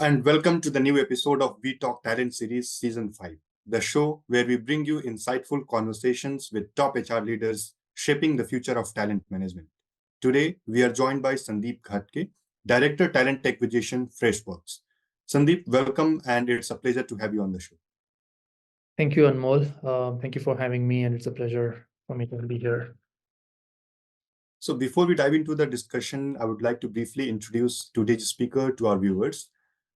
Hello and welcome to the new episode of We Talk Talent Series Season 5, the show where we bring you insightful conversations with top HR leaders shaping the future of talent management. Today, we are joined by Sandeep Ghatke, Director Talent Acquisition, Freshworks. Sandeep, welcome, and it's a pleasure to have you on the show. Thank you, Anmol. Thank you for having me, and it's a pleasure for me to be here. So before we dive into the discussion, I would like to briefly introduce today's speaker to our viewers.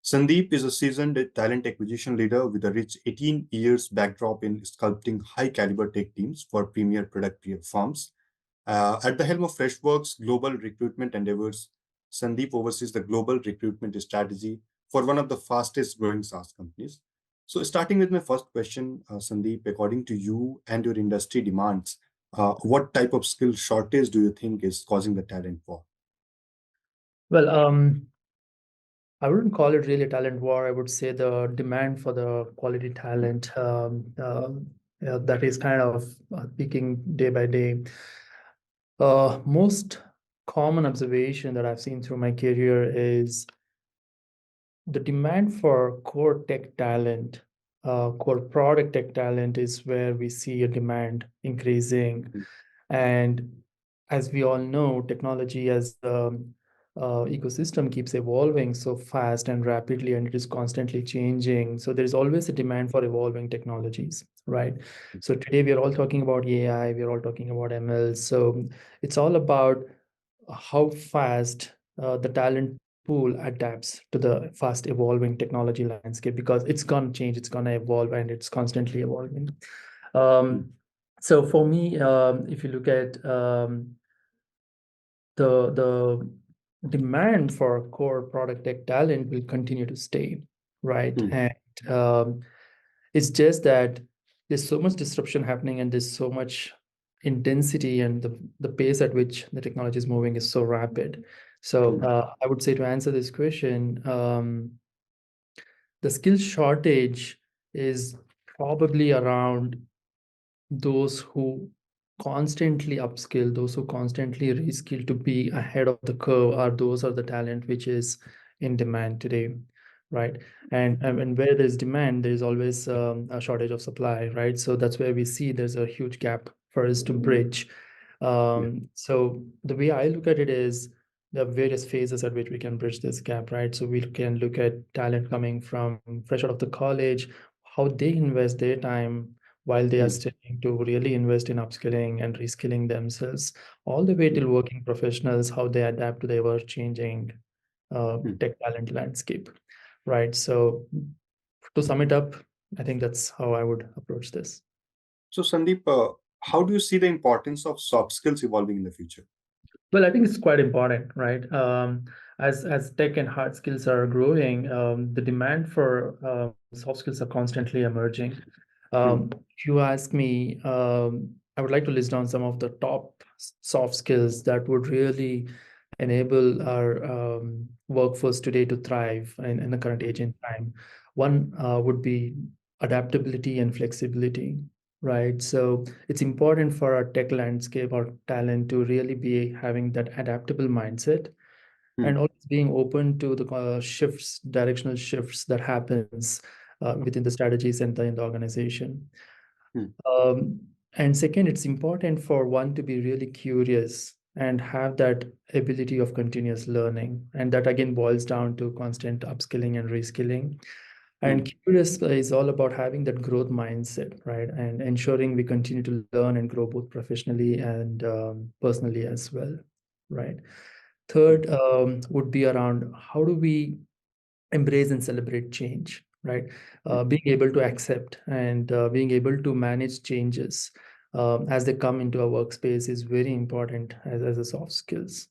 Sandeep is a seasoned talent acquisition leader with a rich 18 years backdrop in sculpting high caliber tech teams for premier product firms. At the helm of Freshworks Global Recruitment Endeavors, Sandeep oversees the global recruitment strategy for one of the fastest growing SaaS companies. So starting with my first question, Sandeep, according to you and your industry demands, what type of skill shortage do you think is causing the talent war? Well, I wouldn't call it really a talent war. I would say the demand for the quality talent that is kind of peaking day by day. Most common observation that I've seen through my career is the demand for core tech talent, core product tech talent is where we see a demand increasing. And as we all know, technology as ecosystem keeps evolving so fast and rapidly, and it is constantly changing. So there is always a demand for evolving technologies, right? So today we are all talking about AI, we are all talking about ML. So it's all about how fast the talent pool adapts to the fast evolving technology landscape, because it's going to change, it's going to evolve, and it's constantly evolving. So for me, if you look at the demand for core product tech talent will continue to stay, right? And it's just that there's so much disruption happening, and there's so much intensity, and the pace at which the technology is moving is so rapid. So I would say, to answer this question, the skill shortage is probably around those who constantly upskill, those who constantly reskill to be ahead of the curve, those are the talent which is in demand today, right? And where there's demand, there's always a shortage of supply, right? So that's where we see there's a huge gap for us to bridge. So the way I look at it is there are various phases at which we can bridge this gap, right? So we can look at talent coming from fresh out of the college, how they invest their time while they are studying to really invest in upskilling and reskilling themselves, all the way till working professionals, how they adapt to the ever-changing tech talent landscape, right? So to sum it up, I think that's how I would approach this. So Sandeep, how do you see the importance of soft skills evolving in the future? Well, I think it's quite important, right? As tech and hard skills are growing, the demand for soft skills are constantly emerging. If you ask me, I would like to list down some of the top soft skills that would really enable our workforce today to thrive in the current age and time. One would be adaptability and flexibility, right? So it's important for our tech landscape, our talent, to really be having that adaptable mindset and always being open to the shifts, directional shifts that happens within the strategies and in the organization. And second, it's important for one to be really curious and have that ability of continuous learning. And that again boils down to constant upskilling and reskilling. And curious is all about having that growth mindset, right? And ensuring we continue to learn and grow both professionally and personally as well, right? Third would be around how do we embrace and celebrate change, right? Being able to accept and being able to manage changes as they come into our workspace is very important as a soft skills.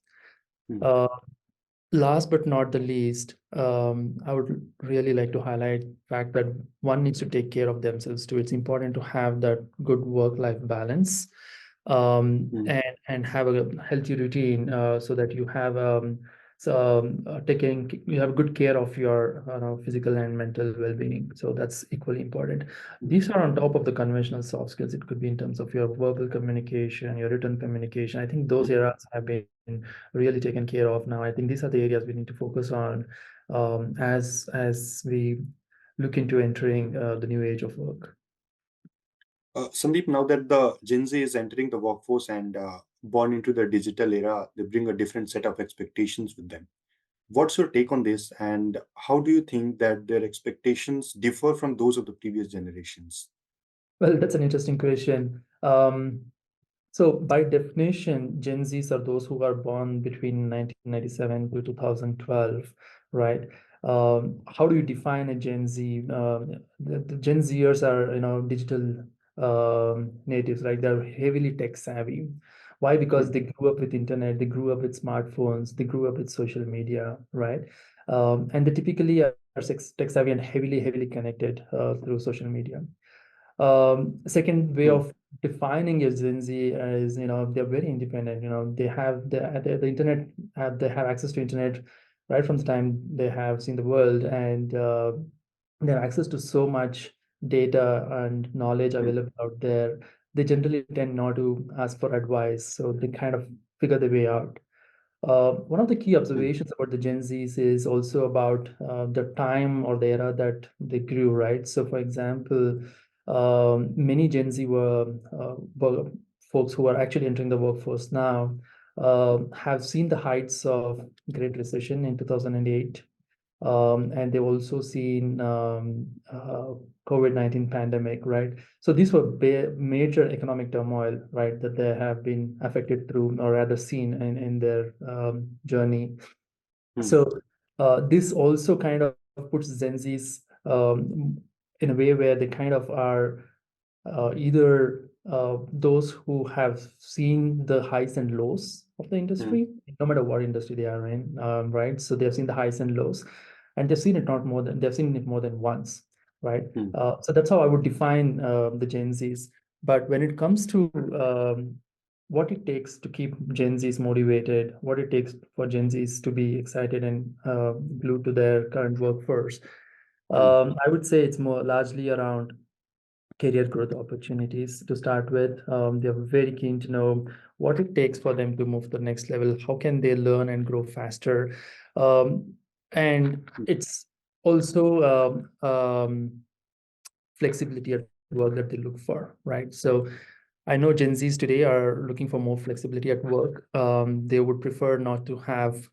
Last but not the least, I would really like to highlight the fact that one needs to take care of themselves too. It's important to have that good work-life balance and have a healthy routine so that you have you have good care of your physical and mental well-being. So that's equally important. These are on top of the conventional soft skills. It could be in terms of your verbal communication, your written communication. I think those areas have been really taken care of now. I think these are the areas we need to focus on as we look into entering the new age of work. Sandeep, now that the Gen Z is entering the workforce and born into the digital era, they bring a different set of expectations with them. What's your take on this, and how do you think that their expectations differ from those of the previous generations? Well, that's an interesting question. So by definition, Gen Zs are those who are born between 1997 to 2012, right? How do you define a Gen Z? The Gen Zers are, digital natives, right? They're heavily tech savvy. Why? Because Hmm. they grew up with internet, they grew up with smartphones, they grew up with social media, right? And they typically are tech savvy and heavily connected through social media. Second way Hmm. of defining a Gen Z is, they're very independent. They have the internet, they have access to internet right from the time they have seen the world, and they have access to so much data and knowledge Hmm. available out there. They generally tend not to ask for advice, so they kind of figure their way out. One of the key Hmm. observations about the Gen Zs is also about the time or the era that they grew, right? So, for example, many Gen Z were folks who are actually entering the workforce now have seen the heights of Great Recession in 2008, and they've also seen COVID-19 pandemic, right? So these were major economic turmoil, right, that they have been affected through, or rather seen in their journey. Hmm. So this also kind of puts Gen Zs in a way where they kind of are either those who have seen the highs and lows of the Hmm. industry, no matter what industry they are in, right? So they have seen the highs and lows, and they've seen it more than once, right? Hmm. So that's how I would define the Gen Zs. But when it comes to what it takes to keep Gen Zs motivated, what it takes for Gen Zs to be excited and glued to their current workforce, Hmm. I would say it's more largely around career growth opportunities to start with. They're very keen to know what it takes for them to move to the next level. How can they learn and grow faster? And Hmm. it's also flexibility at work that they look for, right? So I know Gen Zs today are looking for more flexibility at work. They would prefer not to have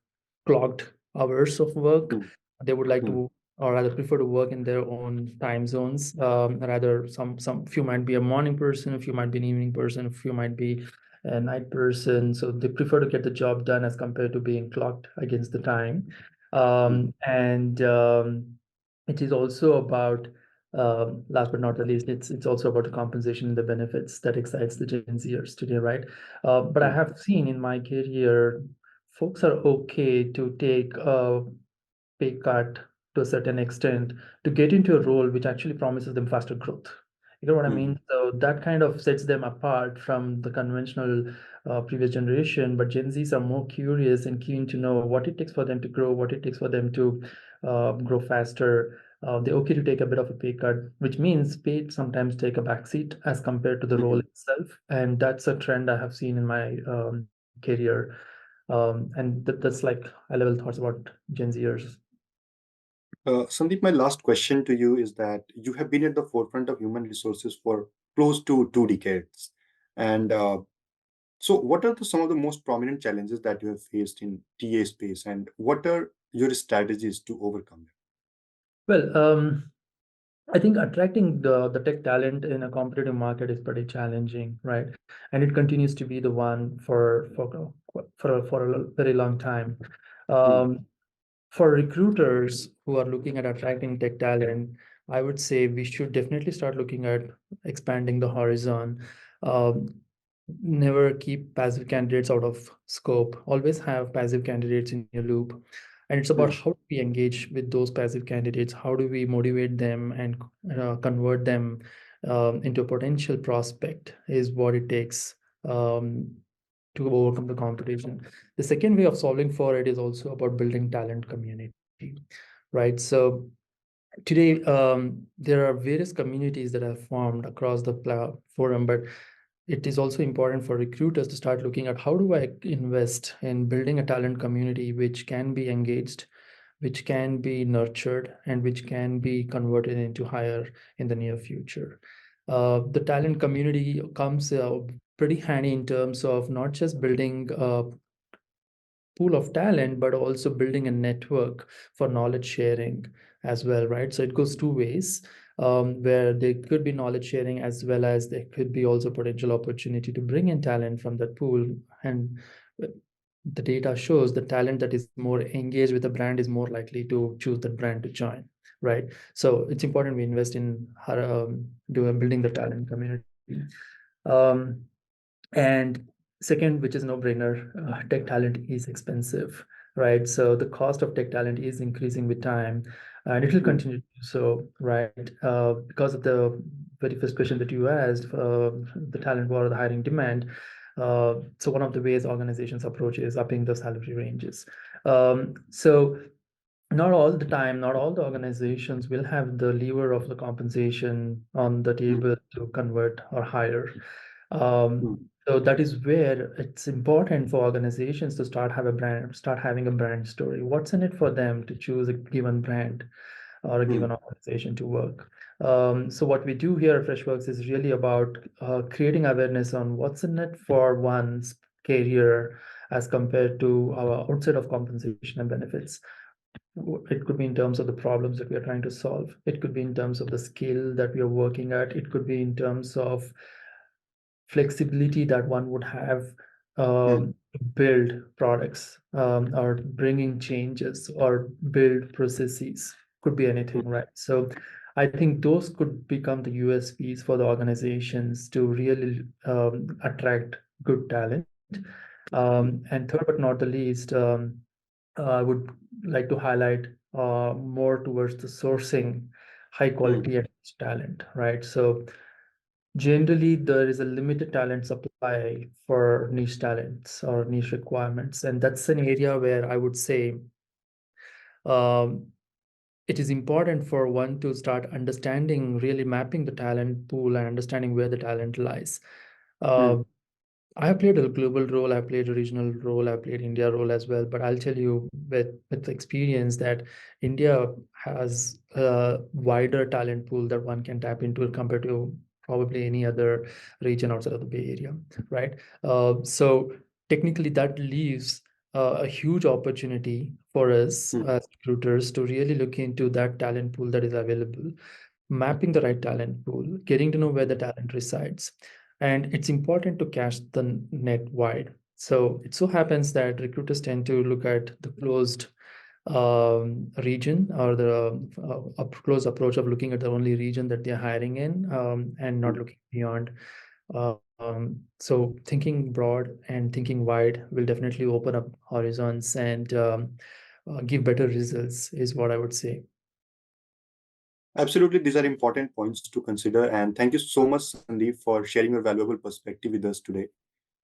clocked hours of work. Hmm. They would like Hmm. to, or rather prefer to work in their own time zones. Rather, some few might be a morning person, a few might be an evening person, a few might be a night person. So they prefer to get the job done as compared to being clocked against the time. Hmm. And it is also about last but not the least, it's also about the compensation and the benefits that excites the Gen Zers today, right? But I Hmm. have seen in my career, folks are okay to take a pay cut to a certain extent to get into a role which actually promises them faster growth. You know what I Hmm. mean? So that kind of sets them apart from the conventional previous generation. But Gen Zs are more curious and keen to know what it takes for them to grow, what it takes for them to grow faster. They're okay to take a bit of a pay cut, which means pay sometimes take a backseat as compared to the role Hmm. itself. And that's a trend I have seen in my career. And that's like high level thoughts about Gen Zers. Sandeep, my last question to you is that you have been at the forefront of human resources for close to 2 decades. And so, what are some of the most prominent challenges that you have faced in TA space, and what are your strategies to overcome them? Well, I think attracting the tech talent in a competitive market is pretty challenging, right? And it continues to be the one for a very long time. Hmm. Um, for recruiters who are looking at attracting tech talent, I would say we should definitely start looking at expanding the horizon. Um, Never keep passive candidates out of scope. Always have passive candidates in your loop. And it's about Hmm. how do we engage with those passive candidates? How do we motivate them and convert them into a potential prospect is what it takes um, to overcome the competition. The second way of solving for it is also about building talent community, right? So today, there are various communities that have formed across the forum, but it is also important for recruiters to start looking at how do I invest in building a talent community which can be engaged, which can be nurtured and which can be converted into hire in the near future. The talent community comes pretty handy in terms of not just building a pool of talent, but also building a network for knowledge sharing as well, right? So it goes two ways, where there could be knowledge sharing as well as there could be also potential opportunity to bring in talent from that pool. And the data shows the talent that is more engaged with the brand is more likely to choose that brand to join, right? So it's important we invest in building the talent community. Um, and second, which is no brainer, tech talent is expensive, right? So the cost of tech talent is increasing with time, and it will continue to do so, right? Because of the very first question that you asked, the talent war, the hiring demand. So one of the ways organizations approach is upping the salary ranges. So not all the time, not all the organizations will have the lever of the compensation on the table to convert or hire. So that is where it's important for organizations to start having a brand story. What's in it for them to choose a given brand or a given organization to work? So what we do here at Freshworks is really about creating awareness on what's in it for one's career as compared to our outside of compensation and benefits. It could be in terms of the problems that we are trying to solve. It could be in terms of the skill that we are working at. It could be in terms of flexibility that one would have build products or bringing changes or build processes. Could be anything, right? So I think those could become the USPs for the organizations to really attract good talent. And third but not the least, I would like to highlight more towards the sourcing high quality and talent, right? So generally, there is a limited talent supply for niche talents or niche requirements, and that's an area where I would say um, it is important for one to start understanding, really mapping the talent pool and understanding where the talent lies. Uh, I have played a global role, I've played a regional role, I've played India role as well. But I'll tell you with experience that India has a wider talent pool that one can tap into compared to probably any other region outside of the Bay Area, right? So technically that leaves a huge opportunity for us as recruiters to really look into that talent pool that is available, mapping the right talent pool, getting to know where the talent resides. And it's important to cast the net wide. So it so happens that recruiters tend to look at the closed region or the close approach of looking at the only region that they're hiring in and not looking beyond. So thinking broad and thinking wide will definitely open up horizons and give better results, is what I would say. Absolutely, these are important points to consider. And thank you so much, Sandeep, for sharing your valuable perspective with us today.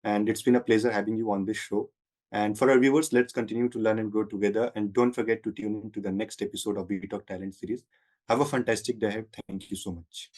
And it's been a pleasure having you on this show. And for our viewers, let's continue to learn and grow together. And don't forget to tune in to the next episode of We Talk Talent series. Have a fantastic day ahead. Thank you so much.